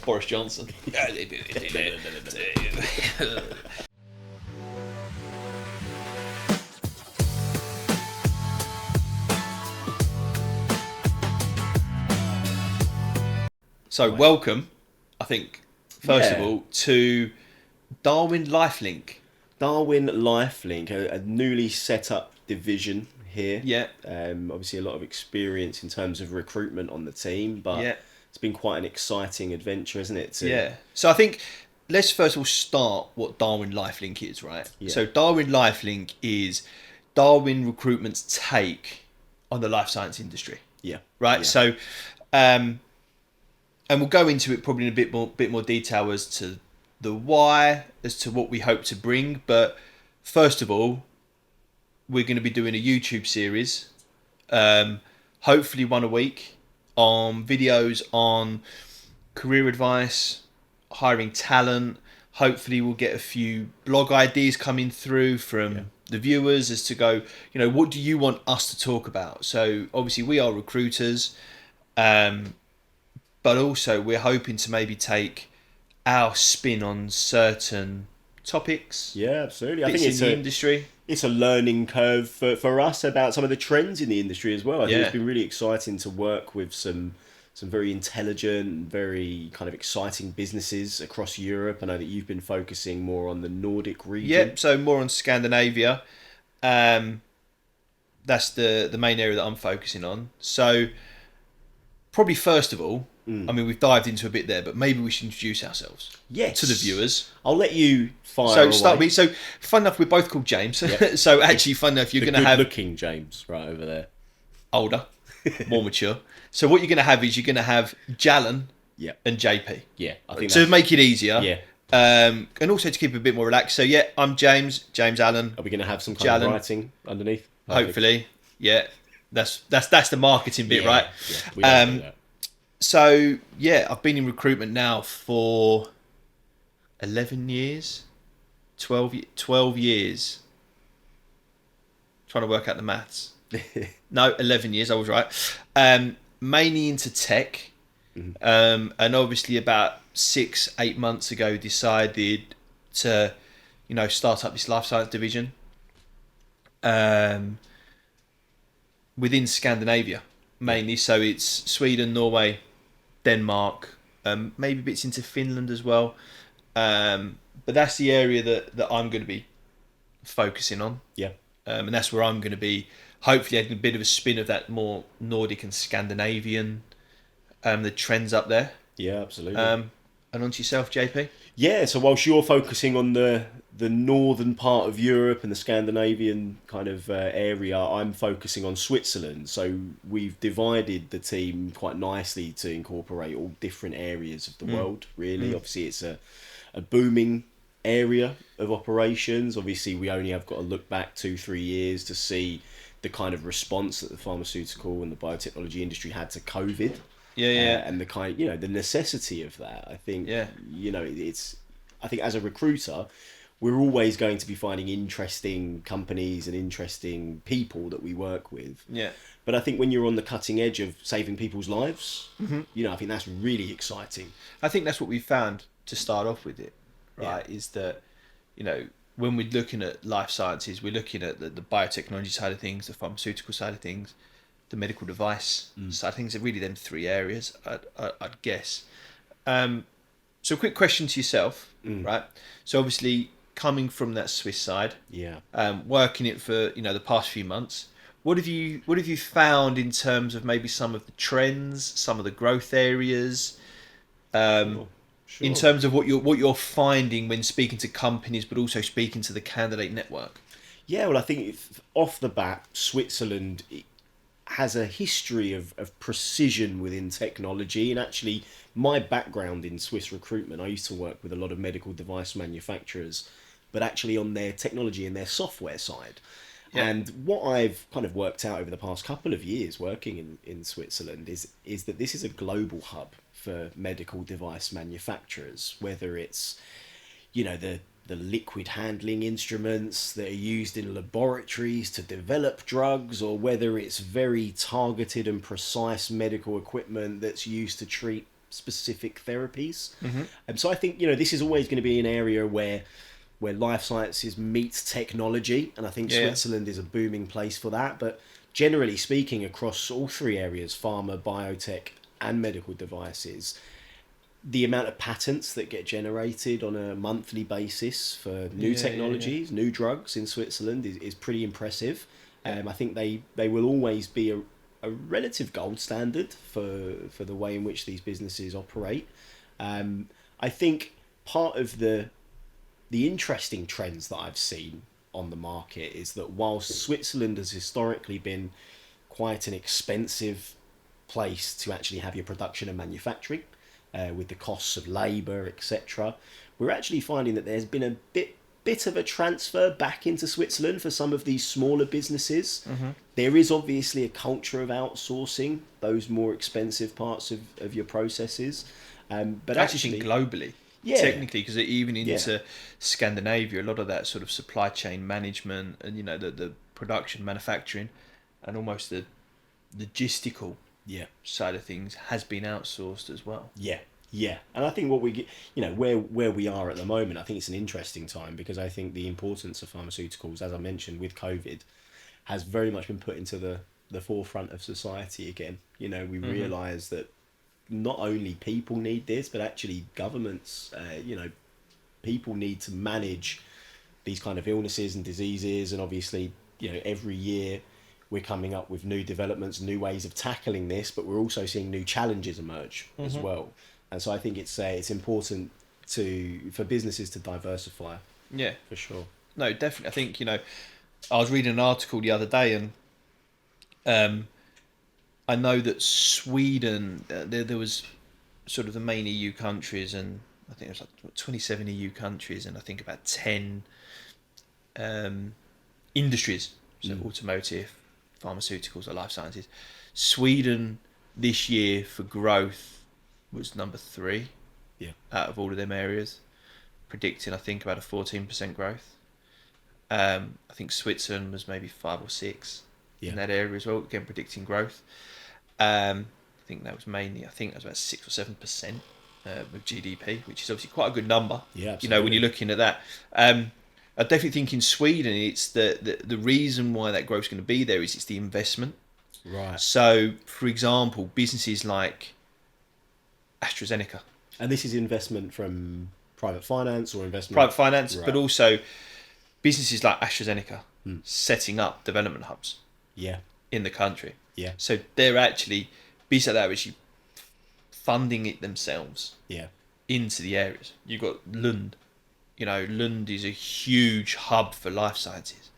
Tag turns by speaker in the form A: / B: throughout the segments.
A: Boris Johnson. So welcome, I think, first of all, to Darwin Lifelink.
B: Darwin Lifelink, a newly set up division here.
A: Yeah.
B: Obviously a lot of experience in terms of recruitment on the team, but it's been quite an exciting adventure, isn't it?
A: So I think let's first of all start what Darwin Lifelink is, right?
B: Yeah.
A: So Darwin Lifelink is Darwin Recruitment's take on the life science industry.
B: Yeah.
A: Right.
B: Yeah.
A: So, and we'll go into it probably in a bit more detail as to the why, as to what we hope to bring. But first of all, we're going to be doing a YouTube series, hopefully one a week, on videos on career advice, hiring talent. Hopefully we'll get a few blog ideas coming through from the viewers as to go, what do you want us to talk about? So obviously we are recruiters, but also we're hoping to maybe take our spin on certain topics.
B: Yeah, absolutely.
A: I think it's in the industry.
B: It's a learning curve for us about some of the trends in the industry as well. I think it's been really exciting to work with some very intelligent, very kind of exciting businesses across Europe. I know that you've been focusing more on the Nordic region.
A: Yep, so more on Scandinavia. That's the main area that I'm focusing on. So probably first of all, I mean, we've dived into a bit there, but maybe we should introduce ourselves to the viewers.
B: I'll let you fire away.
A: So fun enough, we're both called James. Yep. So actually, fun enough, you're going to have
B: good-looking James right over there,
A: older, more mature. So what you're going to have is you're going to have Jallen and JP.
B: Yeah, I think
A: to make it easier.
B: Yeah.
A: And also to keep it a bit more relaxed. So I'm James Allen.
B: Are we going to have some kind of writing underneath?
A: Hopefully, yeah. That's the marketing bit, right?
B: Yeah, we don't do that.
A: So, I've been in recruitment now for 11 years, 12 years. Trying to work out the maths. No, 11 years, I was right. Mainly into tech. And obviously about 6-8 months ago decided to, start up this life science division within Scandinavia, mainly. So it's Sweden, Norway, Denmark, maybe bits into Finland as well. But that's the area that I'm going to be focusing on.
B: Yeah.
A: And that's where I'm going to be hopefully adding a bit of a spin of that more Nordic and Scandinavian, the trends up there.
B: Yeah, absolutely.
A: And on to yourself, JP.
B: Yeah, so whilst you're focusing on the northern part of Europe and the Scandinavian kind of area, I'm focusing on Switzerland. So we've divided the team quite nicely to incorporate all different areas of the world, really. Obviously, it's a booming area of operations. Obviously, we only have got to look back 2-3 years to see the kind of response that the pharmaceutical and the biotechnology industry had to COVID. And the kind, the necessity of that. I think, it's. I think as a recruiter, we're always going to be finding interesting companies and interesting people that we work with.
A: Yeah.
B: But I think when you're on the cutting edge of saving people's lives, I think that's really exciting.
A: I think that's what we found to start off with it, right? Is that, when we're looking at life sciences, we're looking at the biotechnology side of things, the pharmaceutical side of things, the medical device side of things. Are really them three areas, I'd guess. So a quick question to yourself, right? So obviously coming from that Swiss side, working it for the past few months, what have you found in terms of maybe some of the trends, some of the growth areas,
B: Sure.
A: in terms of what you're finding when speaking to companies, but also speaking to the candidate network?
B: Yeah, well, I think off the bat, Switzerland has a history of precision within technology. And actually, my background in Swiss recruitment, I used to work with a lot of medical device manufacturers, but actually on their technology and their software side. Yeah. And what I've kind of worked out over the past couple of years working in Switzerland is that this is a global hub for medical device manufacturers, whether it's, the liquid handling instruments that are used in laboratories to develop drugs, or whether it's very targeted and precise medical equipment that's used to treat specific therapies.
A: Mm-hmm.
B: And so I think, this is always going to be an area where life sciences meets technology, and I think Switzerland is a booming place for that. But generally speaking, across all three areas, pharma, biotech, and medical devices, the amount of patents that get generated on a monthly basis for new technologies, new drugs in Switzerland is pretty impressive. I think they will always be a relative gold standard for the way in which these businesses operate. I think part of the interesting trends that I've seen on the market is that whilst Switzerland has historically been quite an expensive place to actually have your production and manufacturing, with the costs of labour, etc., we're actually finding that there's been a bit of a transfer back into Switzerland for some of these smaller businesses.
A: Mm-hmm.
B: There is obviously a culture of outsourcing those more expensive parts of your processes, but actually
A: globally.
B: Yeah.
A: Technically, because even into Scandinavia, a lot of that sort of supply chain management and the production, manufacturing, and almost the logistical side of things has been outsourced as well.
B: Yeah, and I think what we get, where we are at the moment, I think it's an interesting time because I think the importance of pharmaceuticals, as I mentioned with COVID, has very much been put into the forefront of society again. We realise that not only people need this, but actually governments, people need to manage these kind of illnesses and diseases. And obviously, every year we're coming up with new developments, new ways of tackling this, but we're also seeing new challenges emerge as well. And so I think it's important for businesses to diversify.
A: Yeah,
B: for sure.
A: No, definitely. I think, I was reading an article the other day, and I know that Sweden, there was sort of the main EU countries, and I think it was like 27 EU countries, and I think about 10 industries, so automotive, pharmaceuticals, or life sciences. Sweden this year for growth was number 3 out of all of them areas, predicting I think about a 14% growth. I think Switzerland was maybe 5 or 6 in that area as well, again predicting growth. I think that was about 6 or 7% of GDP, which is obviously quite a good number.
B: Yeah, absolutely.
A: When you're looking at that. I definitely think in Sweden, it's the reason why that growth is going to be there is it's the investment.
B: Right.
A: So, for example, businesses like AstraZeneca.
B: And this is investment from private finance or investment?
A: Private finance,
B: right.
A: But also businesses like AstraZeneca setting up development hubs in the country.
B: Yeah.
A: So they're actually, businesses like that are actually funding it themselves into the areas. You've got Lund. Lund is a huge hub for life sciences.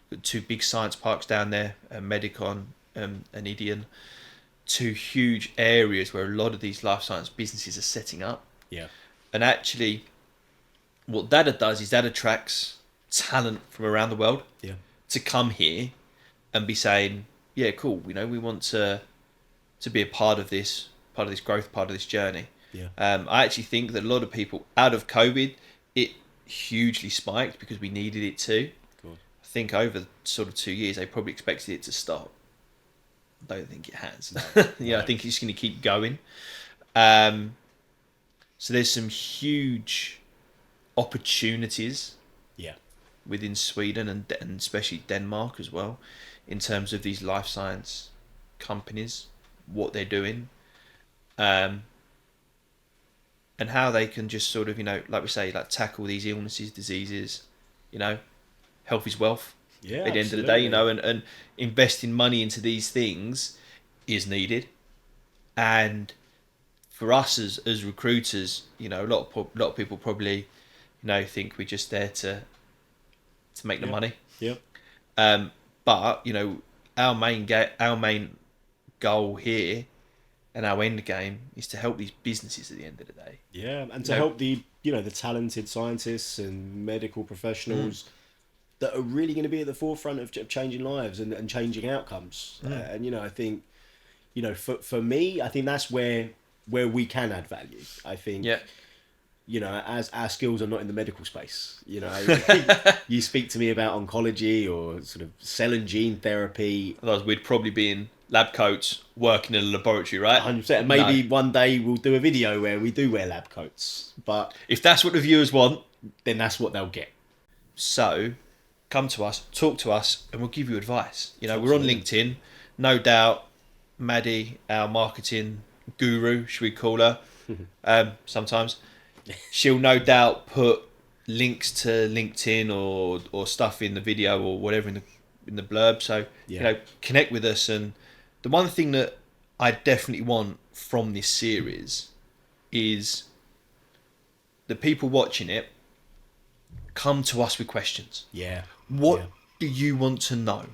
A: Got 2 big science parks down there, Medicon and Idion. 2 huge areas where a lot of these life science businesses are setting up.
B: Yeah.
A: And actually, what that does is that attracts talent from around the world to come here and be saying, yeah, cool, we want to be a part of this growth, part of this journey.
B: Yeah.
A: I actually think that a lot of people out of COVID, it hugely spiked because we needed it to.
B: Cool.
A: I think over sort of 2 years, they probably expected it to stop. I don't think it has.
B: No.
A: I think it's going to keep going. So there's some huge opportunities within Sweden and especially Denmark as well, in terms of these life science companies, what they're doing, and how they can just sort of, like we say, like tackle these illnesses, diseases. Health is wealth.
B: Yeah,
A: at the end of the day, and investing money into these things is needed. And for us as recruiters, a lot of people probably, think we're just there to make the money.
B: Yeah.
A: But our main goal here and our end game is to help these businesses at the end of the day.
B: Yeah, and to help the the talented scientists and medical professionals that are really going to be at the forefront of changing lives and changing outcomes. And I think for me, I think that's where we can add value. I think as our skills are not in the medical space. You speak to me about oncology or sort of cell and gene therapy.
A: Otherwise, we'd probably be in lab coats, work in a laboratory, right?
B: 100%. Maybe one day we'll do a video where we do wear lab coats, but
A: If that's what the viewers want,
B: then that's what they'll get.
A: so come to us, talk to us, and we'll give you advice. You know,
B: Absolutely.
A: we're on LinkedIn, no doubt. Maddie, our marketing guru, should we call her? Sometimes she'll no doubt put links to LinkedIn or stuff in the video or whatever in the blurb. So
B: Yeah.
A: you know, connect with us. And the one thing that I definitely want from this series is the people watching it come to us with questions.
B: Yeah.
A: What
B: Yeah.
A: do you want to know?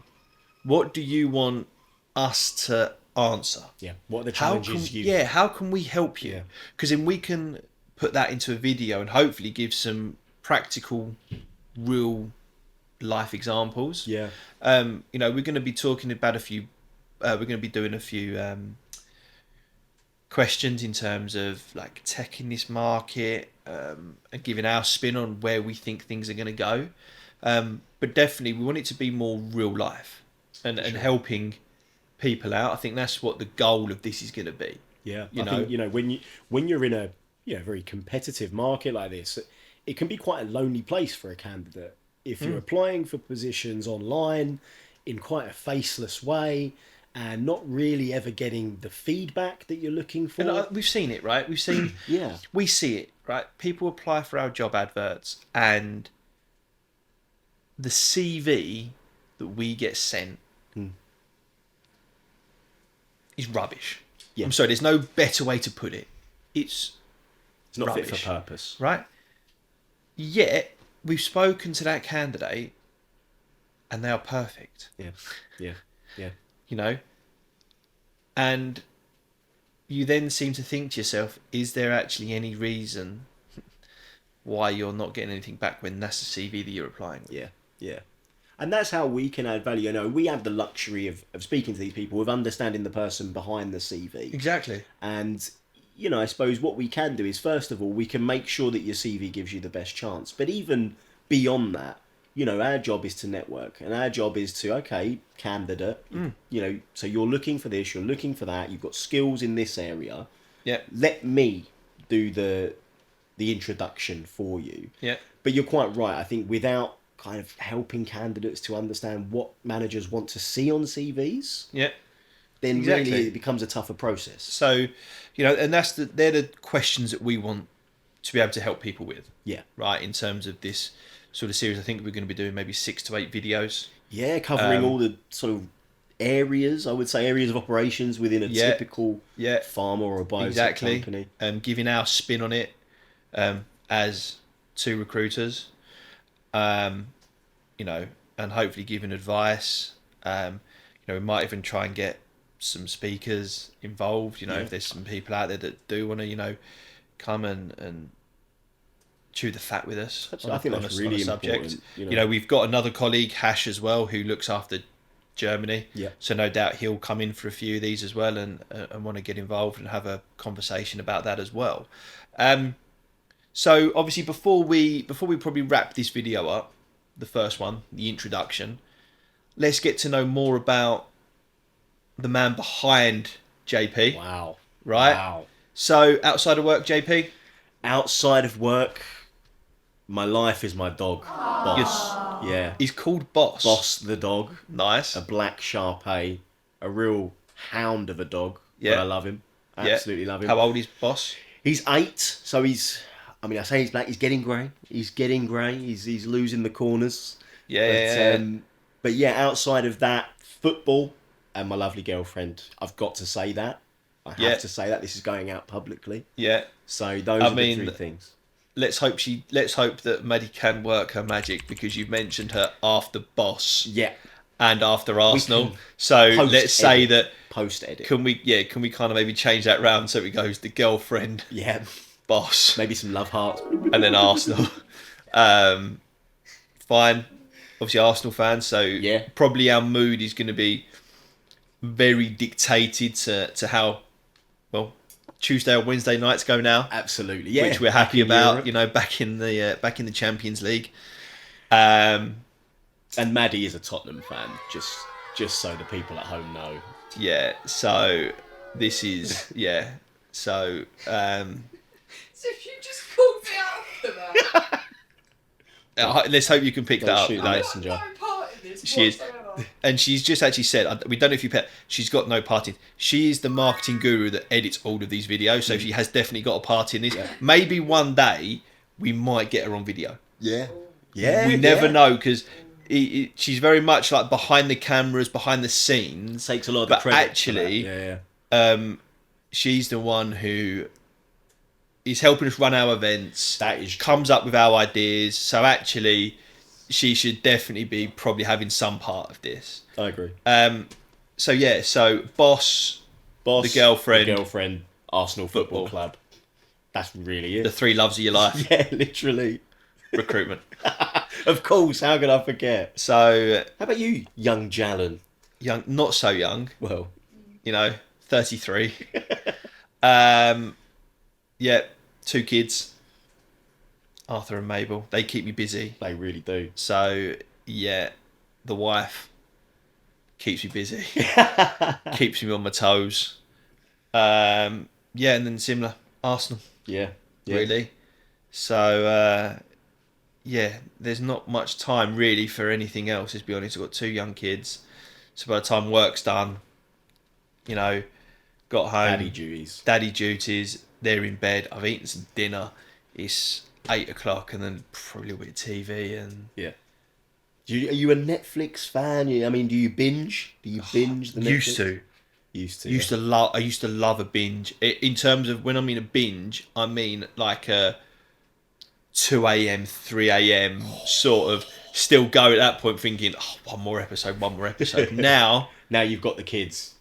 A: What do you want us to answer?
B: Yeah. What are the challenges
A: How can we help you?
B: Yeah.
A: Because then we can put that into a video and hopefully give some practical, real life examples.
B: Yeah.
A: You know, we're going to be talking about a few. We're going to be doing a few questions in terms of like tech in this market, and giving our spin on where we think things are going to go. But definitely, we want it to be more real life and helping people out. I think that's what the goal of this is going to be.
B: Yeah,
A: You
B: I
A: know?
B: think, when you're in a very competitive market like this, it can be quite a lonely place for a candidate if you're applying for positions online in quite a faceless way and not really ever getting the feedback that you're looking for.
A: And we've seen it, right? We've seen,
B: Yeah.
A: we see it, right? People apply for our job adverts, and the CV that we get sent is rubbish.
B: Yeah.
A: I'm sorry, there's no better way to put it. It's
B: It's not fit
A: rubbish.
B: for purpose.
A: Right? Yet we've spoken to that candidate, and they are perfect.
B: Yeah, yeah, yeah.
A: You know, and you then seem to think to yourself, is there actually any reason why you're not getting anything back when that's the CV that you're applying with?
B: Yeah, yeah. And that's how we can add value. You know, we have the luxury of speaking to these people, of understanding the person behind the CV.
A: Exactly.
B: And, I suppose what we can do is, first of all, we can make sure that your CV gives you the best chance. But even beyond that, our job is to network. And our job is to, okay, candidate, so you're looking for this, you're looking for that, you've got skills in this area.
A: Yeah.
B: Let me do the introduction for you.
A: Yeah.
B: But you're quite right. I think without kind of helping candidates to understand what managers want to see on CVs,
A: Yeah.
B: then
A: Exactly.
B: really it becomes a tougher process.
A: So, and they're the questions that we want to be able to help people with.
B: Yeah.
A: Right. In terms of this sort of series, I think we're going to be doing maybe 6 to 8 videos.
B: Yeah, covering all the sort of areas, I would say, areas of operations within a typical pharma or a biotech company.
A: Giving our spin on it as 2 recruiters, and hopefully giving advice. We might even try and get some speakers involved. If there's some people out there that do want to, come and chew the fat with us.
B: I think that's really
A: subject.
B: important.
A: We've got another colleague, Hash, as well, who looks after Germany.
B: Yeah.
A: So no doubt he'll come in for a few of these as well, and want to get involved and have a conversation about that as well. So obviously before we probably wrap this video up, the first one, the introduction, let's get to know more about the man behind JP.
B: Wow.
A: Right?
B: Wow.
A: So outside of work, JP?
B: Outside of work, my life is my dog. Boss. Yeah.
A: He's called Boss.
B: Boss the dog.
A: Nice.
B: A black Shar-Pei. A real hound of a dog.
A: Yeah.
B: But I love him. Absolutely love him.
A: How old is Boss?
B: He's 8, so I say he's black, he's getting grey. He's losing the corners. But yeah, outside of that, football and my lovely girlfriend. I've got to say that. I have to say that. This is going out publicly.
A: Yeah.
B: So those are the 3 things.
A: Let's hope that Maddie can work her magic, because you've mentioned her after Boss.
B: Yeah.
A: And after Arsenal. So let's say that
B: post-edit.
A: Can we kind of maybe change that round so it goes the girlfriend,
B: yeah,
A: Boss,
B: maybe some love hearts,
A: and then Arsenal. Fine. Obviously Arsenal fans, so
B: yeah,
A: probably our mood is going to be very dictated to how Tuesday or Wednesday nights go now.
B: Absolutely, yeah.
A: Which we're happy about, back in the Champions League.
B: And Maddie is a Tottenham fan, just so the people at home know.
A: Yeah. So this is So
C: So you just called me out for that.
A: let's hope you can pick that up.
B: shoot the
A: Like,
B: messenger.
C: I have no part in this
A: She is.
C: whatsoever.
A: and she's just actually said, we don't know if you pet. She's got no part in. She is the marketing guru that edits all of these videos, so she has definitely got a part in this. Maybe one day we might get her on video.
B: Yeah. Yeah.
A: We never know, because she's very much like behind the cameras, behind the scenes.
B: Takes a lot of the
A: But
B: credit.
A: actually,
B: for that. Yeah.
A: she's the one who is helping us run our events.
B: That is true.
A: Comes up with our ideas. So actually, she should definitely be probably having some part of this.
B: I agree.
A: So boss,
B: Boss,
A: the girlfriend,
B: Arsenal Football
A: football.
B: Club. That's really it.
A: the three loves of your life,
B: Yeah, literally.
A: recruitment.
B: Of course, how could I forget?
A: So
B: How about you, young Jallen?
A: young, not so young,
B: Well,
A: 33. Yeah, 2 kids, Arthur and Mabel. They keep me busy.
B: they really do.
A: So yeah, the wife keeps me busy, keeps me on my toes. And then similar, Arsenal,
B: Yeah.
A: really. So there's not much time really for anything else. Let's be honest. I've got 2 young kids, so by the time work's done, got home, daddy duties. They're in bed. I've eaten some dinner. It's 8 o'clock, and then probably a bit of TV and.
B: Yeah. Are you a Netflix fan? I mean, do you binge? Do you binge the Netflix?
A: Used to.
B: Used to.
A: I used to love a binge. In terms of when I mean a binge, I mean like a 2 a.m, 3 a.m. sort of still go at that point, thinking, one more episode. Now
B: You've got the kids.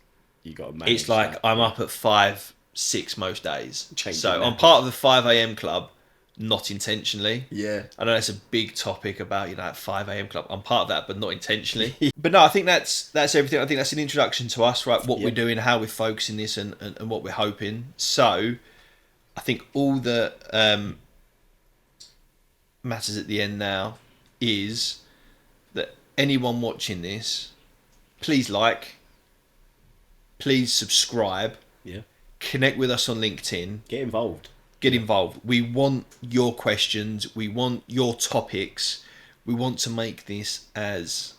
B: You got to manage.
A: it's like
B: that.
A: I'm up at 5, 6 most days.
B: Changing
A: So I'm
B: methods.
A: part of the 5 a.m. club, not intentionally.
B: Yeah.
A: I know that's a big topic about that 5 a.m. club. I'm part of that, but not intentionally. But no, I think that's everything. I think that's an introduction to us, right? What we're doing, how we're focusing this, and what we're hoping. So, I think all that matters at the end now is that anyone watching this, please please subscribe,
B: Yeah.
A: connect with us on LinkedIn.
B: Get involved.
A: Get involved. We want your questions. We want your topics. We want to make this as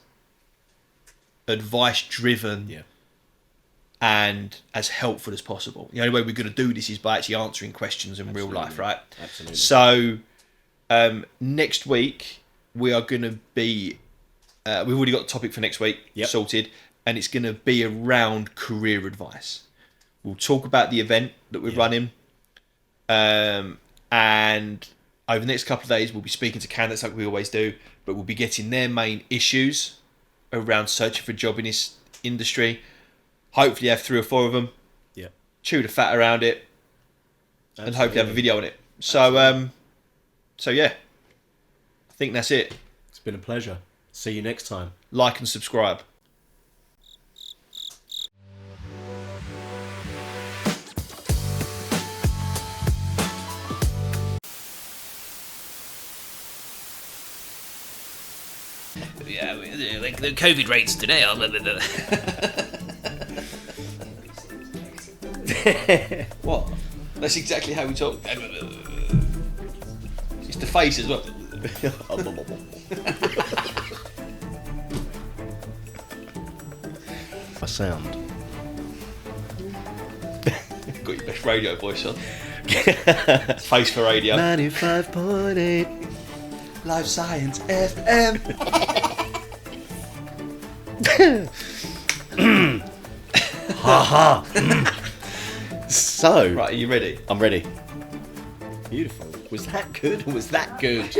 A: advice driven
B: Yeah.
A: and as helpful as possible. The only way we're going to do this is by actually answering questions in real life, right?
B: Absolutely.
A: So next week we are going to be. We've already got the topic for next week sorted, and it's going to be around career advice. We'll talk about the event that we're running. And over the next couple of days, we'll be speaking to candidates like we always do, but we'll be getting their main issues around searching for a job in this industry. Hopefully have 3 or 4 of them.
B: Yeah.
A: Chew the fat around it.
B: Absolutely.
A: And hopefully have a video on it. So, I think that's it.
B: It's been a pleasure. See you next time.
A: Like and subscribe.
D: Yeah, like the COVID rates today are.
A: What? That's exactly how we talk. It's the face as well.
B: My sound.
A: Got your best radio voice on. Face for radio.
B: 95.8.
A: Life Science FM.
B: Haha. So.
A: Right, are you ready?
B: I'm ready. Beautiful. Was that good or was that good?